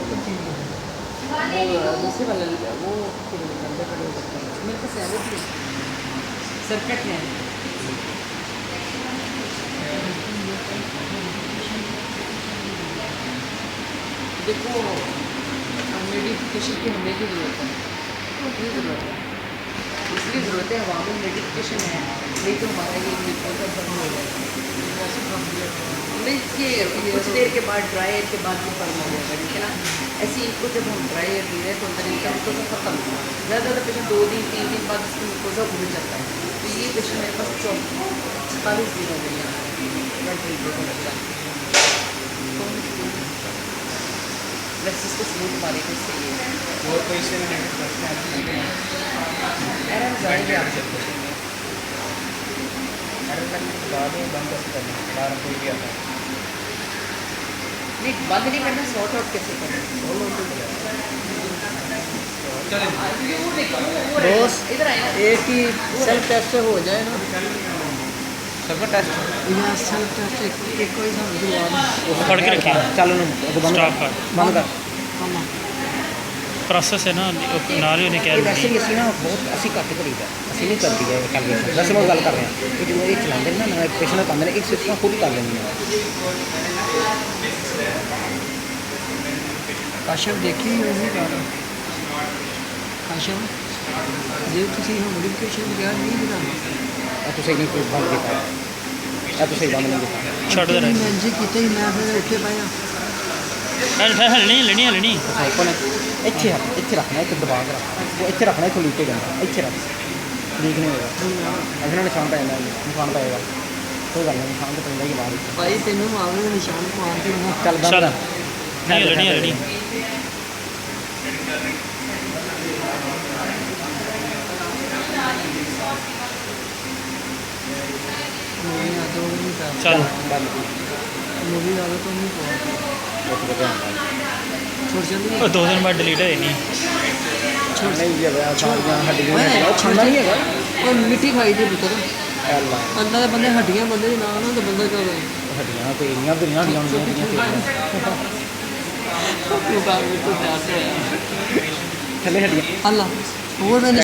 वो दूसरे वाला वो फिर अंदर खड़े हो सकते हैं मेरे पास है वो सर्किट है। देखो नोटिफिकेशन की हमें भी ज़रूरत है, इसलिए ज़रूरत है, इसलिए ज़रूरत है। हवा में नोटिफिकेशन है नहीं तो हमारा ये निकलकर बंद हो जाएगा। नहीं इसके कुछ देर के बाद ड्राई एयर के बाद भी बंद हो जाएगा, ठीक है ना। ऐसे इनको जब हम ड्राई एयर दे रहे हैं तो अंदर इनका मुकोजा खत्म होगा। ज़्यादा पेशेंट 2 दिन 3 दिन बाद इसका मुकोजा उड़ जाता है। तो ये पेशेंट मेरे पास 44 दिन हो गए हैं। बस इसको स्मूथ मारे तो सही है। और कोई से नहीं एरर जाएंगे आप सबको एरर करने के बाद में बंद कैसे करना है, बार कोई भी आता है नहीं बंद नहीं करना, सॉर्ट आउट कैसे करना बॉस इधर आए ना। एक ही सेल्फ टेस्ट से हो जाए ना। सबका टेस्ट यहाँ सेल्फ टेस्ट एक कोई सा फड़ के रखिए। चलो ना बंद स्टॉप कर बंद कर प्रोसेस है ना नाल ही ਇਹ ਵੈਸੇ ਵੀ ਅਸੀਂ ਨਾ ਬਹੁਤ ਅਸੀਂ ਘੱਟ ਕਰੀਦਾ, ਅਸੀਂ ਨਹੀਂ ਕਰਦੀ ਹੈ ਕੈਲਕੂਲੇਸ਼ਨ। ਵੈਸੇ ਮੈਂ ਗੱਲ ਕਰ ਰਿਹਾ ਕਿ ਜਦੋਂ ਇਹ ਚਲਾਉਂਦੇ ਨੇ ਨਾ ਨਵੇਂ ਪੇਸ਼ੈਂਟ ਪਾਉਂਦੇ ਨੇ ਇੱਕ ਸਿਸਟਮ ਖੁਦ ਹੀ ਕਰ ਲੈਂਦੇ ਨੇ। ਕਾਸ਼ਵ ਦੇਖੀ ਉਹੀ ਕਰ ਕਾਸ਼ਵ ਜੇ ਤੁਸੀਂ ਮੋਡੀਫਿਕੇਸ਼ਨ ਵਗੈਰਾ ਨਹੀਂ ਦਿਖਾਉਂਦੇ ਇਹ ਤੁਸੀਂ ਨਹੀਂ ਕੋਈ ਬੰਦ ਕੀਤਾ, ਇਹ ਤੁਸੀਂ ਬੰਦ ਨਹੀਂ ਕੀਤਾ। ਛੱਡ ਦੇ ਮੈਂ ਜੀ ਕੀਤਾ ਹੀ ਮੈਂ ਫਿਰ ਉੱਥੇ ਪਾਇਆ ਹਲਣੀ ਆਈਫੋਨ ਇੱਥੇ ਰੱਖਣਾ, ਇੱਥੇ ਦਬਾ ਕੇ ਰੱਖਣਾ, ਉਹ ਇੱਥੇ ਰੱਖਣਾ, ਇੱਥੋਂ ਲੀਕ ਹੋ ਜਾਂਦਾ, ਇੱਥੇ ਰੱਖ ਲੀਕ ਨਹੀਂ ਹੋਏਗਾ। ਅਗਰ ਨਿਸ਼ਾਨ ਪੈ ਜਾਂਦਾ ਨਿਸ਼ਾਨ ਪਏਗਾ ਕੋਈ ਗੱਲ ਨਹੀਂ, ਨਿਸ਼ਾਨ ਤਾਂ ਪੈਂਦਾ ਹੀ ਬਾਹਰ ਹੀ। ਭਾਈ ਤੈਨੂੰ ਮਾਰਨੇ ਦੇ ਨਿਸ਼ਾਨ ਮਾਰ ਕੇ ਨਾ ਚੱਲ ਬੰਦ ਚੱਲ। ਕਰ। ਨਹੀਂ ਹਲਣੀ मूवी आता वो नहीं था ਚੱਲ ਬੰਦ मूवी वाला तो नहीं था ਉੱਥੇ ਧਿਆਨ ਨਾਲ छोड़ चल ਉਹ 2 ਦਿਨ ਬਾਅਦ ਡਿਲੀਟ ਹੋਈ ਨਹੀਂ। ਨਹੀਂ ਜੀ ਆ ਸਾਰੀਆਂ ਹੱਡੀਆਂ ओए ਉਹ ਖਾਂਦਾ ਨਹੀਂ ਹੈਗਾ। और मिट्टी खाई थी पुत्र ਅੱਲਾ अंदर के बंदे हड्डियां बंदे ना ना तो बंदा क्या करे ਹੱਡੀਆਂ ਕੋਈ ਇੰਨੀਆਂ ਦੁਨੀਆਂ ਦੀਆਂ ਹੁੰਦੀਆਂ तू बात में तो जाते हैं ਥੱਲੇ ਹੱਡੀਆਂ अल्लाह और मैंने